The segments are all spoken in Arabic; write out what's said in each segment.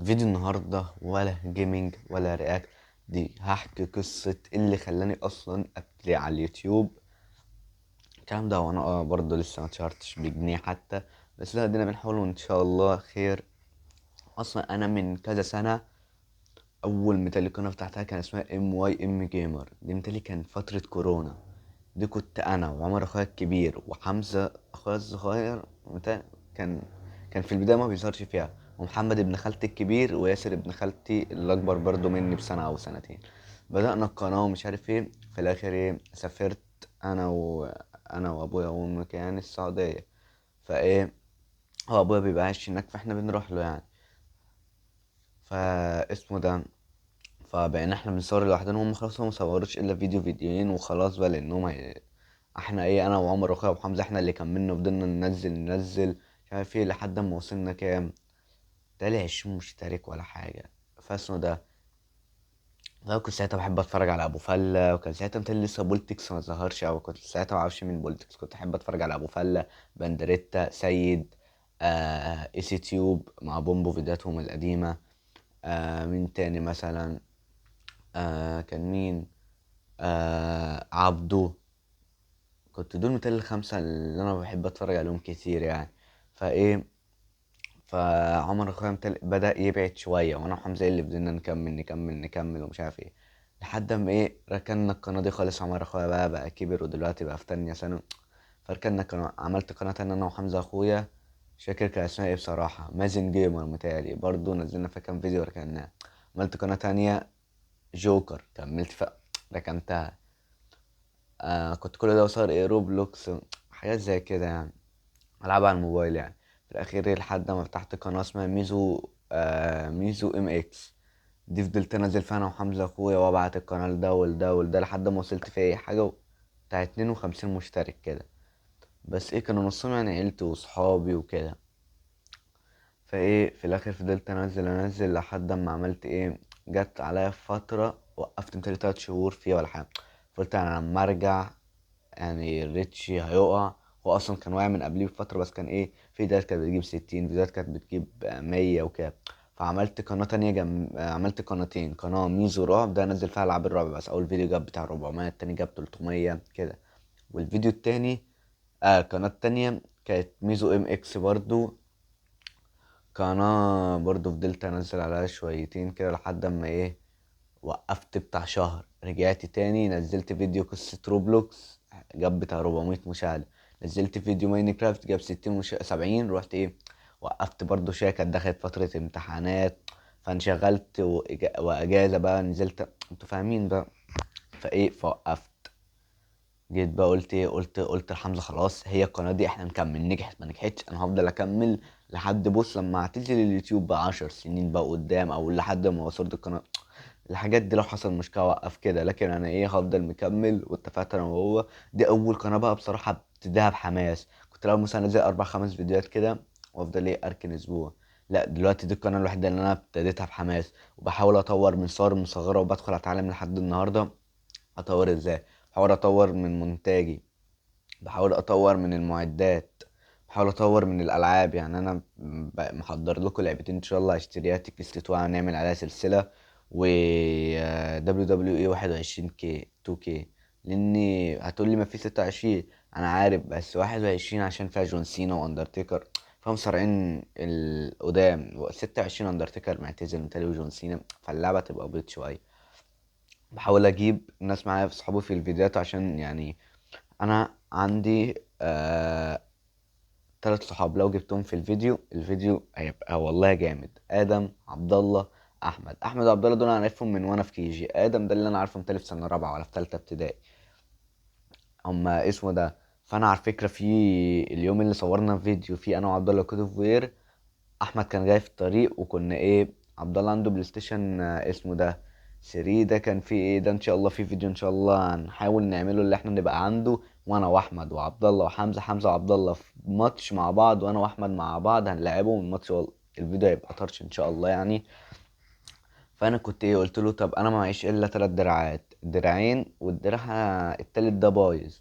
فيديو النهاردة ولا جيمنج ولا رياكت. دي هحكي قصة اللي خلاني اصلا ابتدي على اليوتيوب. الكلام ده وانا برضه لسه ما اتشهرتش بجنيه حتى. بس لا، دينا بنحاول وان شاء الله خير. اصلا انا من كذا سنة اول متهيألي قناة فتحتها كان اسمها ام جيمر. دي متهيألي كان فترة كورونا. دي كنت انا وعمر اخويا الكبير وحمزة اخويا الصغير كان كان في البداية ما بيظهرش فيها، ومحمد ابن خالتي الكبير وياسر ابن خالتي اللي اكبر برضو مني بسنة او سنتين. بدأنا القناة ومش عارف ايه. في الاخر ايه، سافرت انا وابويا وامي كان السعودية. فايه، هو ابويا بيبقى عايش هناك فاحنا بنروح له يعني. فاسمه ده، فبقينا احنا بنصور لوحدنا، هم خلاص هم مصوروش الا فيديوهين وخلاص بقى، لانهم احنا ايه، انا وعمر واخويا وحمزه احنا اللي كملنا وفضلنا ننزل مش عارف ايه لحد ما وصلنا كام، تالي 20 مشترك ولا حاجه. فاسمه ده، انا كنت ساعتها بحب اتفرج على ابو فله، وكان ساعتها متهيألي لسه بولتكس ما ظهرش، او كنت ساعتها ما اعرفش مين بولتكس. كنت احب اتفرج على ابو فله، بندريتا، سيد، اي سي تيوب مع بومبو فيديوهاتهم القديمه. مين تاني مثلا؟ كان مين؟ عبده. كنت دول متهيألي الخمسة اللي أنا بحب أتفرج عليهم كتير يعني. فإيه، فعمر أخويا بدأ يبعد شوية، وأنا وحمزة اللي فضلنا نكمل ومش عارف إيه، لحد ما إيه ركننا القناة دي خالص. عمر أخويا بقى كبر ودلوقتي بقى في تانية ثانوي. فركننا قناة، عملت قناة تانية أنا وحمزة أخويا، مش فاكر كان اسمها إيه بصراحة، مازن جيمر متهيألي، برضه نزلنا فيها كام فيديو وركناه. عملت قناة تانية جوكر، كملت فيها ركنتها. كنت كل ده بصور ايه، روبلوكس، حاجات زي كده يعني، العبها على الموبايل يعني. في الاخير إيه، لحد ما فتحت قناه اسمها ميزو ام اكس. دي فضلت انزل فيها انا وحمزه اخويا، وابعت القناه لده ولده ولده لحد ما وصلت فيها ايه حاجه بتاع 52 مشترك كده. بس ايه، كانوا نصهم يعني عيلتي وصحابي وكده. فايه في الاخر فضلت انزل لحد ما عملت ايه، جت عليا فتره وقفت متهيألي 3 شهور فيها ولا حاجه. قلت انا لما ارجع يعني ريتشي هيقع. هو اصلا كان واقع من قبليه بفتره، بس كان ايه، في فيديوهات كانت بتجيب 60، فيديوهات كانت بتجيب 100 وكده. فعملت قناه تانية عملت قناتين، قناه ميزو رعب ده انزل فيها العاب الرعب بس، اول فيديو جاب بتاع 400، التاني جاب 300 كده. والفيديو التاني، القناه التانية كانت ميزو ام اكس برضو، قناه برضو فضلت انزل عليها شويتين كده لحد اما ايه، وقفت بتاع شهر. رجعت تاني نزلت فيديو قصة روبلوكس، جاب بتاع 400 مشاهدة. نزلت فيديو ماينكرافت جاب 60 70. رحت ايه، وقفت برضو شوية، كانت دخلت فترة امتحانات فانشغلت واجازة بقى نزلت، انتوا فاهمين بقى. فايه، فوقفت. جيت بقى قلت ايه، قلت لحمزة خلاص، هي القناة دي احنا نكمل، نجحت ما نجحتش انا هفضل اكمل لحد، بص لما اعتزل اليوتيوب بقى 10 سنين بقى قدام، او لحد ما وصلت القناة. الحاجات دي لو حصل مشكلة وقف كده، لكن انا ايه هفضل مكمل. واتفقت انا وهو، دي اول قناة بقى بصراحة ابتديها بحماس. كنت الاول مثلا انزل 4 5 فيديوهات كده وافضل ايه اركن اسبوع. لا دلوقتي دي القناة الوحيدة اللي انا ابتديتها بحماس، وبحاول اطور من صور مصغرة، وبدخل اتعلم لحد النهاردة اطور ازاي. بحاول اطور من مونتاجي، بحاول اطور من المعدات، بحاول اطور من الالعاب. يعني انا محضر لكم لعبتين ان شاء الله هشتريها، تكست نعمل عليها سلسله، و دبليو دبليو اي 21 كي 2 كي. لاني هتقول لي ما في 26، انا عارف، بس 21 عشان فيها جون سينا واندرتيكر، فهم صارعين القدام. 26 اندرتيكر معتزل متهيألي وجون سينا، فاللعبه تبقى بيض شويه. بحاول اجيب ناس معايا في صحابي في الفيديوهات، عشان يعني انا عندي 3 صحاب، لو جبتهم في الفيديو هيبقى والله جامد. ادم، عبد الله، احمد وعبد الله دول انا عارفهم من وانا في كيجي. ادم ده اللي انا عارفه متهيألي في سنه رابعه ولا في ثالثه ابتدائي، اما اسمه ده. فانا على فكره في اليوم اللي صورنا فيديو فيه انا وعبد الله كود اوف وير، احمد كان جاي في الطريق، وكنا ايه، عبد الله عنده بلاي ستيشن اسمه ده 3. ده كان في ايه ده، ان شاء الله في فيديو ان شاء الله هنحاول نعمله، اللي احنا نبقى عنده، وانا واحمد وعبد الله وحمزه، حمزه وعبد الله في ماتش مع بعض، وانا واحمد مع بعض هنلعبهم الماتش. الفيديو هيبقى طرش ان شاء الله يعني. فانا كنت ايه، قلت له طب انا معيش الا 3 دراعات، دراعين والدراع التالت ده بايظ.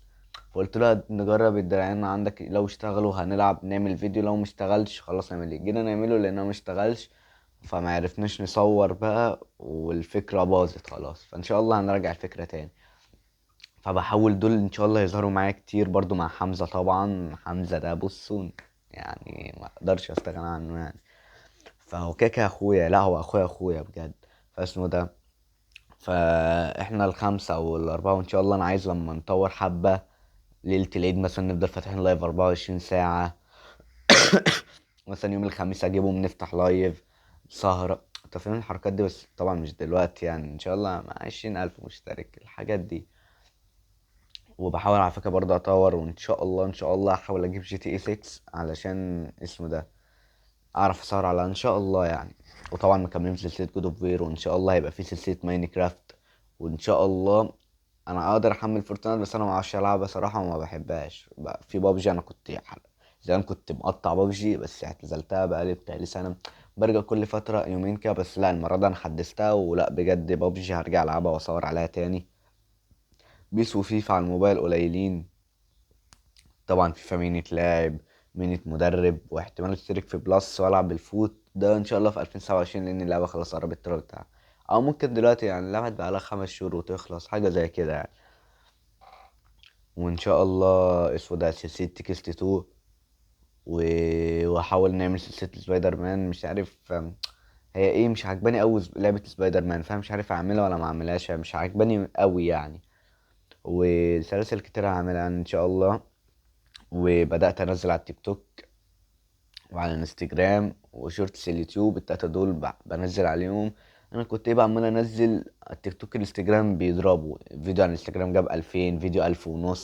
فقلت له نجرب الدراعين عندك، لو اشتغلوا هنلعب نعمل فيديو، لو مشتغلش خلاص نعمل ايه. جينا نعمله لانه مشتغلش. فما عرفناش نصور بقى والفكرة باظت خلاص، فان شاء الله هنراجع الفكرة تاني. فبحاول دول ان شاء الله يظهروا معايا كتير برضو مع حمزة. طبعا حمزة ده بصوا يعني ما اقدرش استغنى عنه يعني. فهو كده اخويا، لا هو اخويا بجد. فاسمه ده، فاحنا الخمسة او الاربعة، وان شاء الله انا عايز لما نطور حبة ليلة العيد مثلا نفضل فاتحين لايف 24 ساعة. مثلا يوم الخميس اجيبهم نفتح لايف سهرة. انت فاهم الحركات دي، بس طبعا مش دلوقتي يعني، ان شاء الله مع 20,000 مشترك الحاجات دي. وبحاول على فكرة برضه اطور، وان شاء الله ان شاء الله احاول اجيب جي تي اي 6 علشان اسمه ده اعرف اسهر على ان شاء الله يعني. وطبعا مكملين في سلسلة جود اوف وير، وان شاء الله هيبقى في سلسلة ماينكرافت. وان شاء الله انا اقدر احمل فورتنايت، بس انا ما اعرفش العبها صراحة وما بحبهاش في بابجي. انا كنت زمان كنت مقطع بابجي، بس اعتزلتها بقالي بتاعي سنة. برجع كل فترة يومين كده بس. لا المرة دي انا حدثتها، ولا بجد بابجي هرجع العبها واصور عليها تاني. بيس وفيفا على الموبايل قليلين. طبعا فيفا مين يتلعب، مين يتمدرب، واحتمال اشترك في بلس والعب بالفوت ده ان شاء الله في 2027، لان اللعبه خلاص قربت الترا بتاعها. او ممكن دلوقتي يعني اللعبه بقى لها 5 شهور وتخلص حاجه زي كده يعني. وان شاء الله اسمه ده سلسله تكست 2. واحاول نعمل سلسله سبايدر مان. مش عارف هي ايه، مش عجباني قوي لعبه سبايدر مان، فاهم؟ مش عارف اعملها ولا ما اعملهاش، مش عجباني قوي يعني. وسلاسل كتير هعملها يعني ان شاء الله. وبدات انزل على التيك توك وعلى الانستجرام وشورتس اليوتيوب، التلاتة دول بنزل عليهم. انا كنت ايه بقى عمال انزل على التيك توك، الانستجرام بيضربوا فيديو على الانستجرام جاب 2000 فيديو، 1500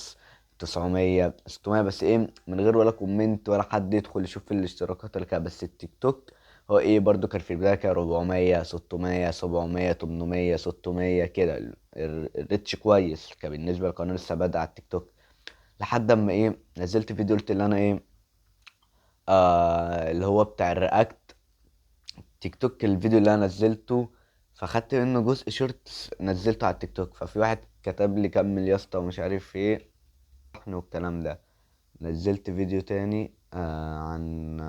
900 600، بس ايه من غير ولا كومنت ولا حد يدخل يشوف الاشتراكات اللي كده. بس التيك توك هو ايه برضو كان في البداية كده 400 600 700 800 600 كده. الريتش كويس كان بالنسبة للقناة لسه بادئة على التيك توك. لحد اما ايه نزلت فيديو قلت اللي انا ايه اللي هو بتاع الرياكت تيك توك، الفيديو اللي انا نزلته. فخدت منه جزء شورت نزلته على التيك توك. ففي واحد كتب لي كمل يا اسطى ومش عارف ايه والكلام ده. نزلت فيديو تاني عن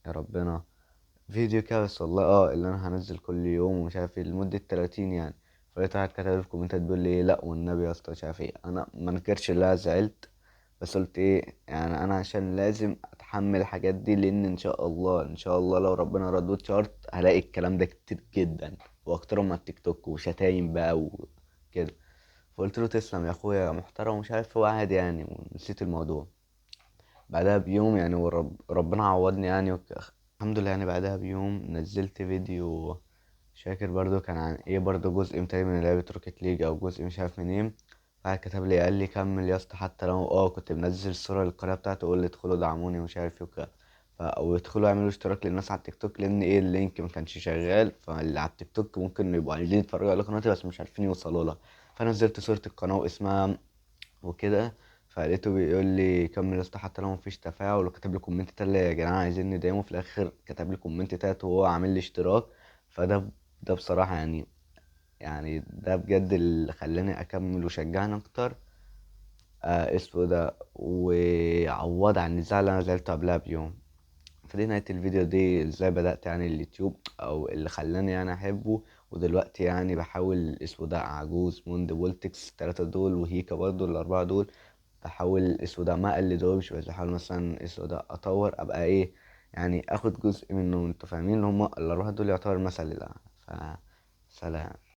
يا ربنا فيديو كده بس والله اللي انا هنزل كل يوم ومش عارف ايه لمدة 30 يعني. فلقيت واحد كتب لي في الكومنتات بيقول لي إيه، لا والنبي يا اسطى مش عارف ايه. انا ما انكرش اللي انا زعلت، بس قلت ايه يعني انا عشان لازم اتحمل الحاجات دي، لان ان شاء الله ان شاء الله لو ربنا ردود شارت هلاقي الكلام ده كتير جدا واكترهم على التيك توك وشتايم بقى وكده. فقلت له تسلم يا اخويا محترم ومش عارف، هو عادي يعني ونسيت الموضوع. بعدها بيوم يعني ربنا عوضني يعني الحمد لله يعني. بعدها بيوم نزلت فيديو مش فاكر برضو كان عن ايه، برضو جزء متهيألي من لعبة روكيت ليج او جزء مش عارف منين. بعد كتب لي قال لي كمل يا اسطى، حتى لو كنت منزل صورة للقناة بتاعته قول لي ادخلوا دعموني ومش عارف ايه وكده. او يدخلوا يعملوا اشتراك للناس على التيك توك، لان ايه اللينك ما كانش شغال، فاللي على التيك توك ممكن يبقوا عايزين يتفرجوا على قناتي بس مش عارفين يوصلوا لها. فنزلت صورة القناة واسمها وكده. فلقيته بيقول لي كمل يا اسطى حتى لو مفيش تفاعل، وكتب لي كومنت تاني يا جدعان عايزين ندعمه. في الاخر كتب لي كومنت تالت وهو عامل لي اشتراك. فده بصراحة يعني، يعني ده بجد اللي خلاني اكمل وشجعني اكتر. اسمه ده وعوض عن الزعل اللي انا زعلته قبلها بيوم. فدي نهاية الفيديو دي ازاي بدأت يعني اليوتيوب او اللي خلاني يعني احبه. ودلوقتي يعني بحاول اسمه ده عجوز موند بولتكس التلاتة دول وهيكا برضو الأربعة دول. بحاول اسمه ده ما اقلدهمش، بس بحاول مثلا اسمه ده اطور ابقى ايه يعني اخد جزء منه. انتوا فاهمين اللي هما الأربعة دول يعتبر مثل لله. ف سلام.